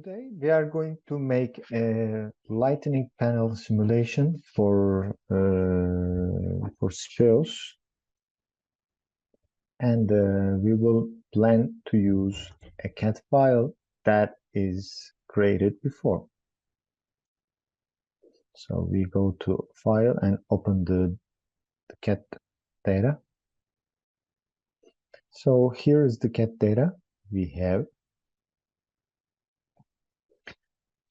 Today we are going to make a lightning panel simulation for Speos, and we will plan to use a CAD file that is created before. So we go to File and open the CAD data. So here is the CAD data we have.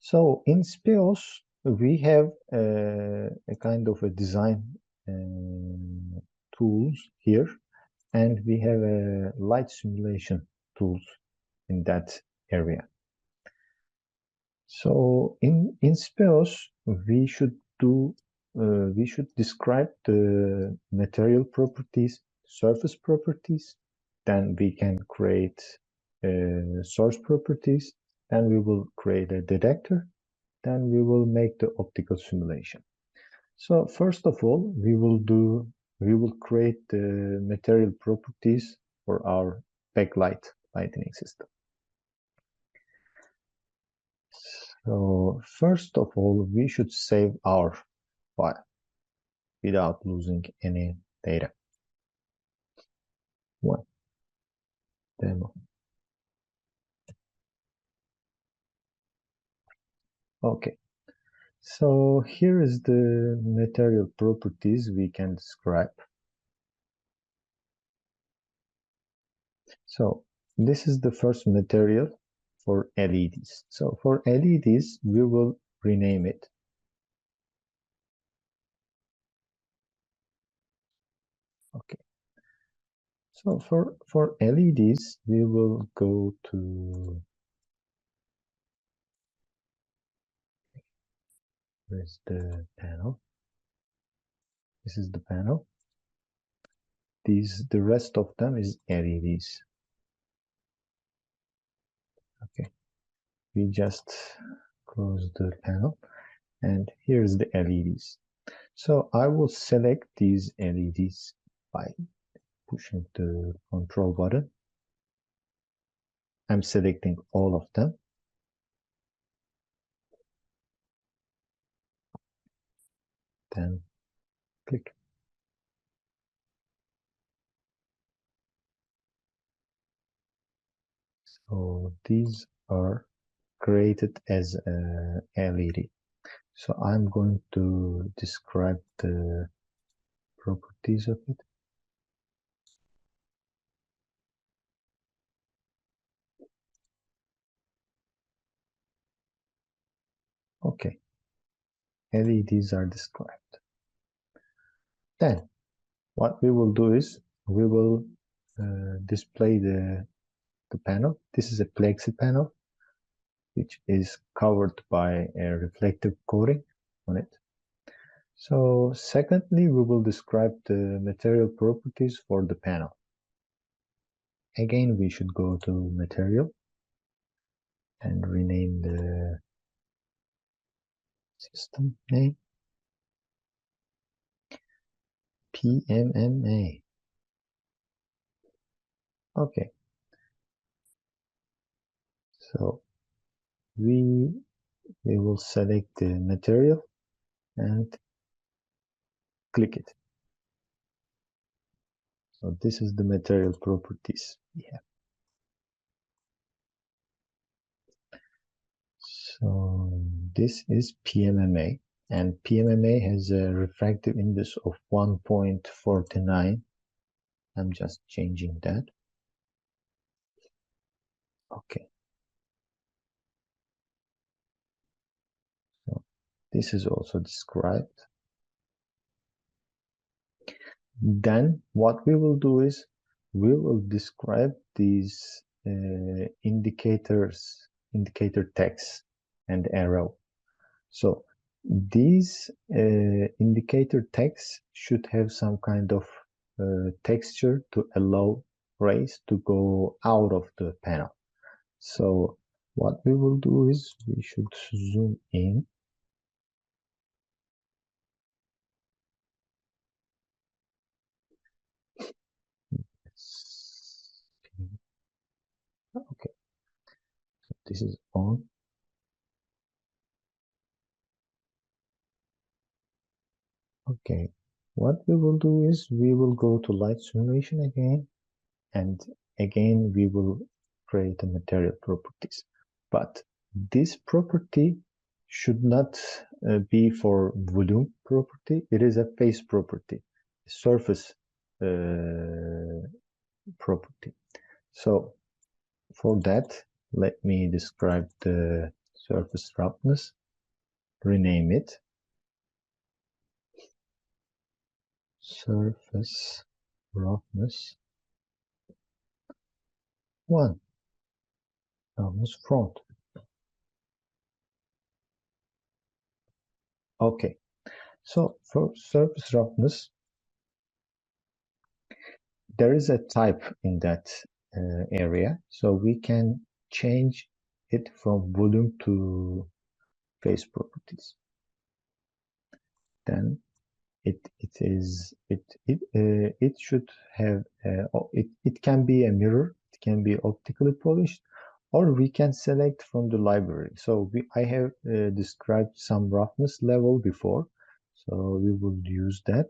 So in Speos, we have a kind of a design tools here, and we have a light simulation tools in that area. So in Speos, we should describe the material properties, surface properties, then we can create source properties. Then we will create a detector. Then we will make the optical simulation. So first of all, we will create the material properties for our backlight lighting system. So first of all, we should save our file without losing any data. One demo. Okay, so here is the material properties we can describe. So this is the first material for LEDs. So for LEDs, we will rename it. Okay. So for LEDs, we will go to, where's the panel? This is the panel. The rest of them is LEDs. Okay, we just close the panel, and here's the LEDs. So I will select these LEDs by pushing the control button. I'm selecting all of them. Then click. So these are created as a LED. So I'm going to describe the properties of it. Okay, LEDs are described. Then what we will do is we will display the panel. This is a plexi panel, which is covered by a reflective coating on it. So secondly, we will describe the material properties for the panel. Again, we should go to material and rename the system name PMMA. Okay. So we will select the material and click it. So this is the material properties we have. So this is PMMA, and PMMA has a refractive index of 1.49. I'm just changing that. Okay. So this is also described. Then what we will do is we will describe these indicator text and arrow. So these indicator text should have some kind of texture to allow rays to go out of the panel. So what we will do is we should zoom in. Okay, so this is on. Okay, what we will do is we will go to light simulation again, and again we will create a material properties. But this property should not be for volume property. It is a face property, surface property. So for that, let me describe the surface roughness, rename it surface roughness 1, roughness front. Okay, so for surface roughness, there is a type in that area, so we can change it from volume to face properties. Then it should have it can be a mirror, it can be optically polished, or we can select from the library. So I have described some roughness level before, so we will use that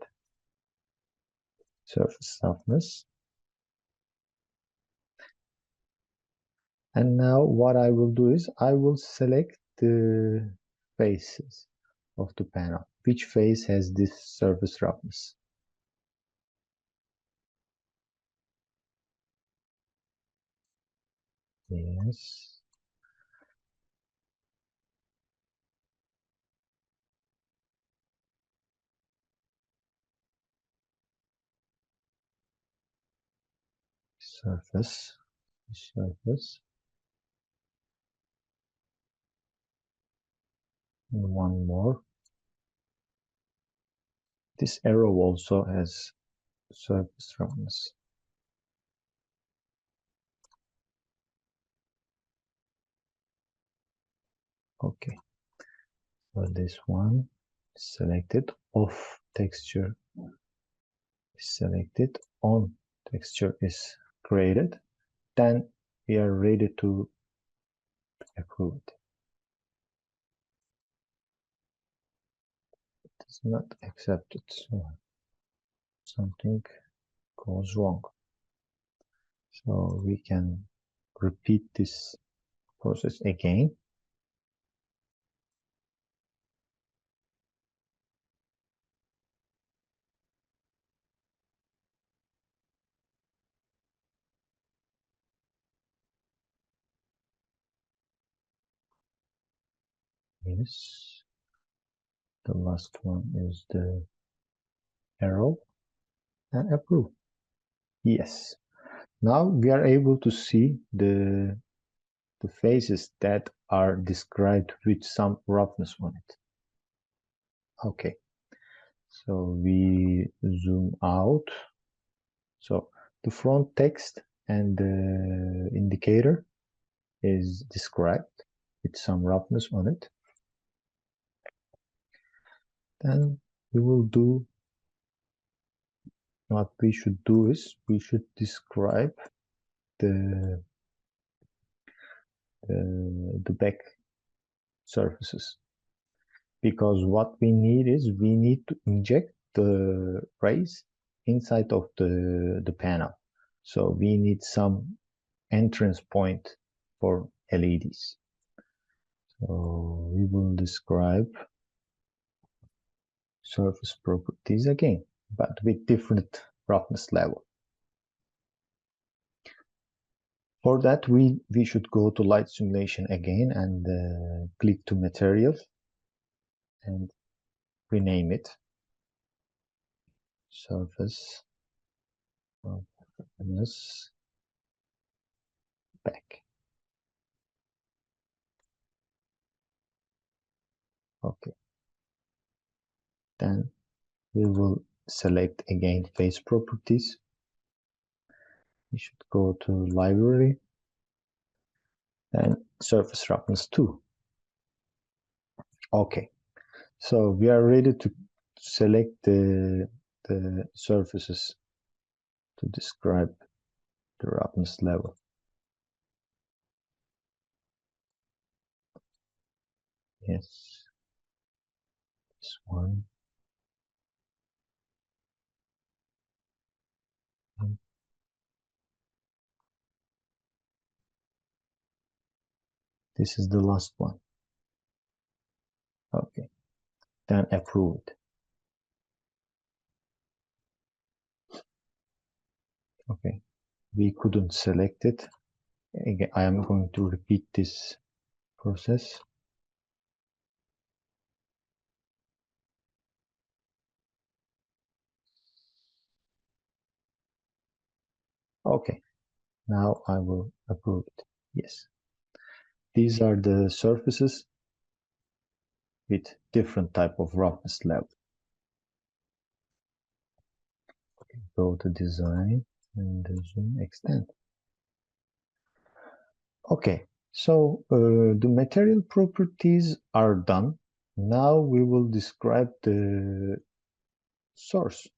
surface roughness. And now what I will do is I will select the faces of the panel. Which face has this surface roughness? Yes. Surface. Surface. And one more. This arrow also has surface roughness. Okay. So this one selected, off texture is selected, on texture is created. Then we are ready to approve it. It is not accepted, so something goes wrong. So we can repeat this process again. Yes. The last one is the arrow and approve. Yes. Now we are able to see the faces that are described with some roughness on it. Okay. So we zoom out. So the front text and the indicator is described with some roughness on it. Then we will do what we should do is we should describe the back surfaces, because what we need is we need to inject the rays inside of the panel. So we need some entrance point for LEDs. So we will describe surface properties again, but with different roughness level. For that, we should go to light simulation again and click to material and rename it surface roughness back. Okay. Then we will select again face properties. We should go to library and surface roughness 2. Okay. So we are ready to select the surfaces to describe the roughness level. Yes. This one. This is the last one. Okay, then approve it. Okay, we couldn't select it. Again, I am going to repeat this process. Okay, now I will approve it. Yes. These are the surfaces with different type of roughness level. Okay, go to design and zoom extend. Okay, so the material properties are done. Now we will describe the source,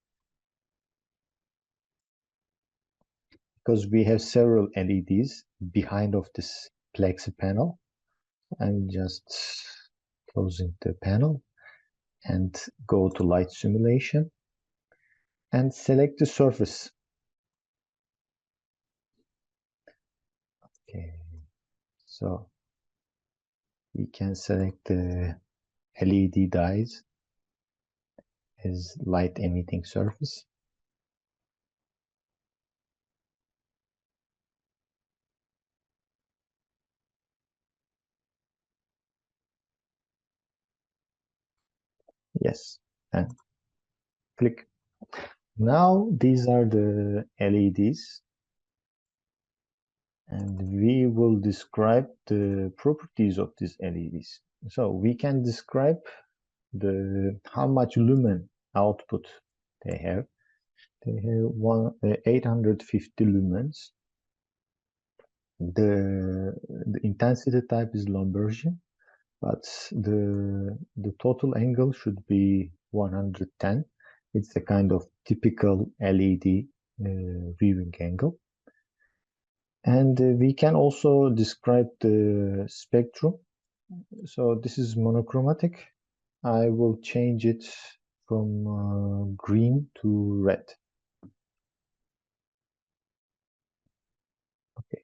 because we have several LEDs behind of this plexi panel. I'm just closing the panel and go to light simulation and select the surface. Okay, so we can select the LED dyes as light emitting surface. Yes, and click. Now these are the LEDs, and we will describe the properties of these LEDs. So we can describe the how much lumen output they have. They have 850 lumens. The intensity type is Lombergian, but the total angle should be 110. It's a kind of typical LED viewing angle. And we can also describe the spectrum. So this is monochromatic. I will change it from green to red. Okay.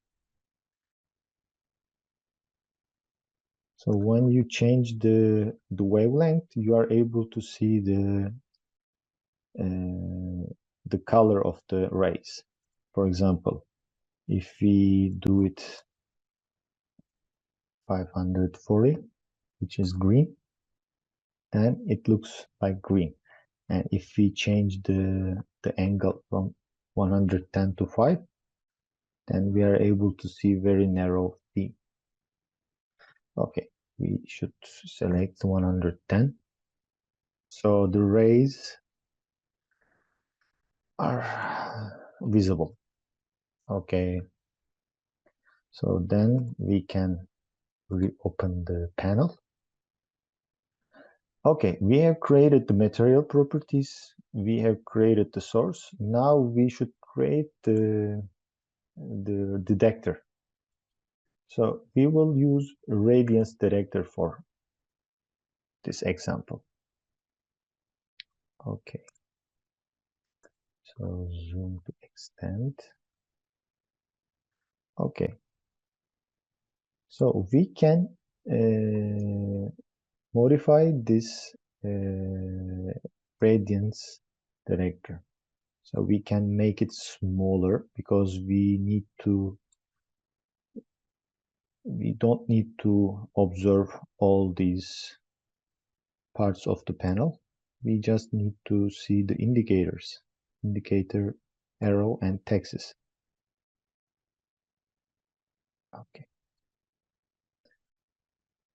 So when you change the wavelength, you are able to see the color of the rays. For example, if we do it 540, which is green, then it looks like green. And if we change the angle from 110 to 5, then we are able to see very narrow beam. Okay, we should select 110. So the rays are visible. Okay, so then we can reopen the panel. Okay, we have created the material properties. We have created the source. Now we should create the detector. So we will use a radiance detector for this example. Okay, so zoom to extend. Okay, so we can modify this radiance detector. So we can make it smaller because we don't need to observe all these parts of the panel. We just need to see the indicators, indicator, arrow, and texts. Okay.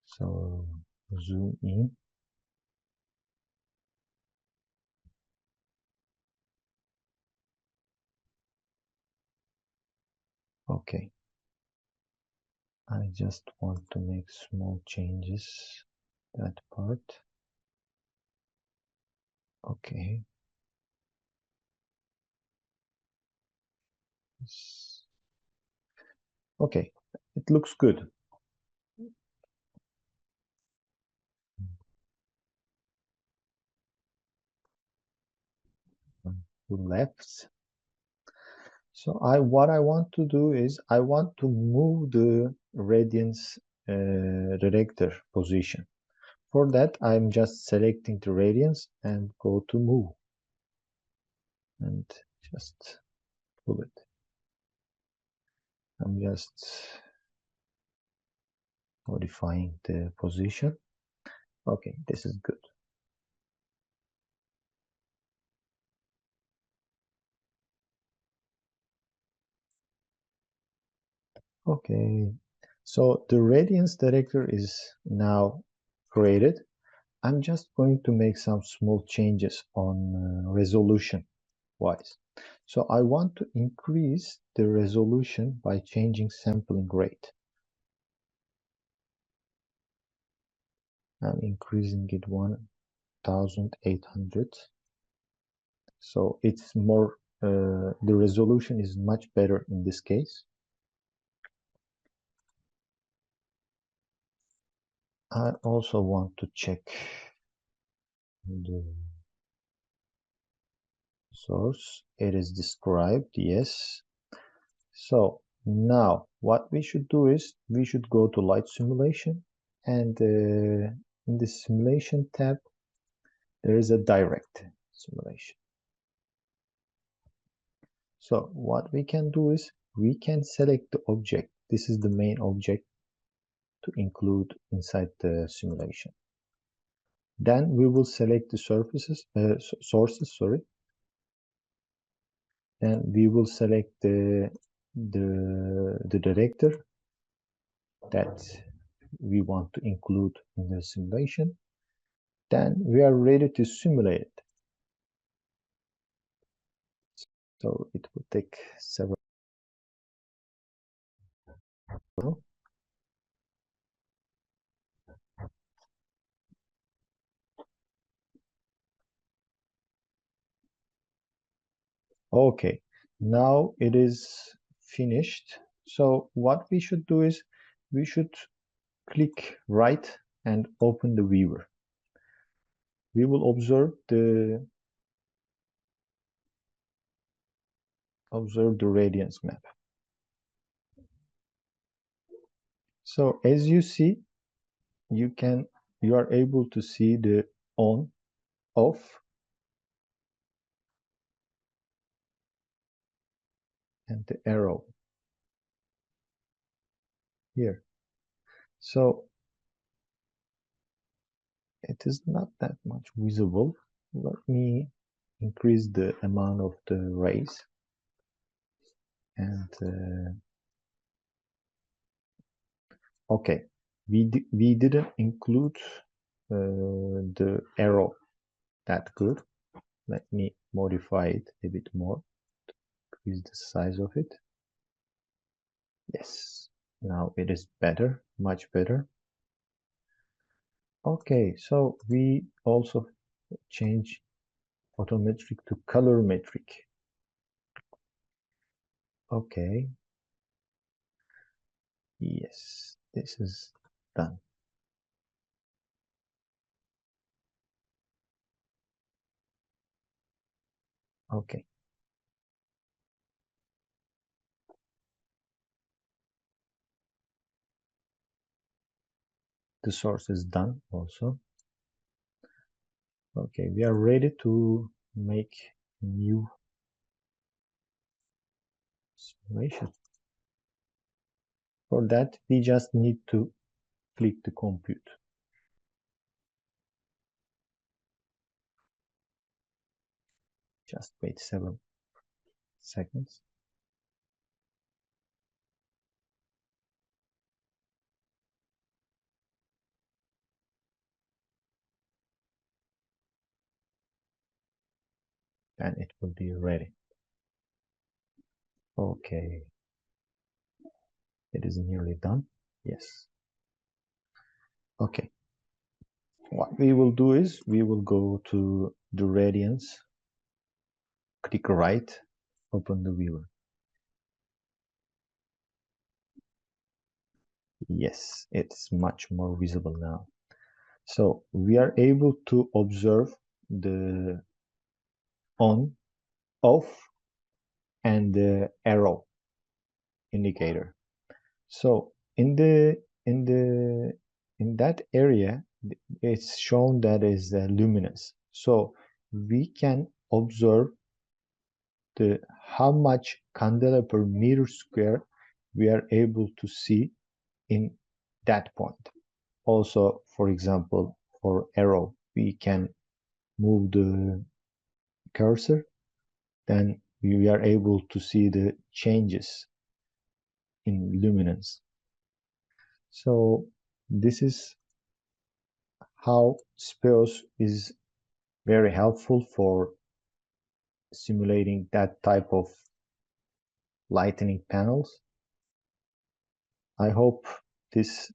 So zoom in. Okay. I just want to make small changes, that part. Okay. Okay, it looks good. To left. So what I want to do is I want to move the radiance director position. For that, I'm just selecting the radians and go to move and just pull it. I'm just modifying the position. Okay, this is good. Okay, so the radiance director is now created. I'm just going to make some small changes on resolution wise. So I want to increase the resolution by changing sampling rate. I'm increasing it 1800. So it's more, the resolution is much better in this case. I also want to check the source. It is described, yes. So now what we should do is we should go to light simulation, and in the simulation tab there is a direct simulation. So what we can do is we can select the object. This is the main object to include inside the simulation. Then we will select the sources, sorry. Then we will select the director that we want to include in the simulation. Then we are ready to simulate it. So it will take several. Okay, now it is finished. So what we should do is we should click right and open the viewer. We will observe the radiance map. So as you see, you are able to see the on, off, and the arrow here. So it is not that much visible. Let me increase the amount of the rays, and okay, we didn't include the arrow that good. Let me modify it a bit more, increase the size of it. Yes, now it is better, much better. Okay, so we also change photometric to colorimetric. Okay, yes, this is done. Okay. The source is done also. Okay, we are ready to make new simulation. For that, we just need to click the compute. Just wait 7 seconds. And it will be ready. Okay. It is nearly done. Yes. Okay. What we will do is we will go to the radians, click right, open the viewer. Yes, it's much more visible now. So we are able to observe the on, off, and the arrow indicator. So in in that area, it's shown that is luminous. So we can observe the how much candela per meter square we are able to see in that point. Also, for example, for arrow, we can move the cursor, then we are able to see the changes in luminance. So this is how Speos is very helpful for simulating that type of lightning panels. I hope this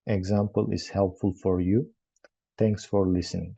example is helpful for you. Thanks for listening.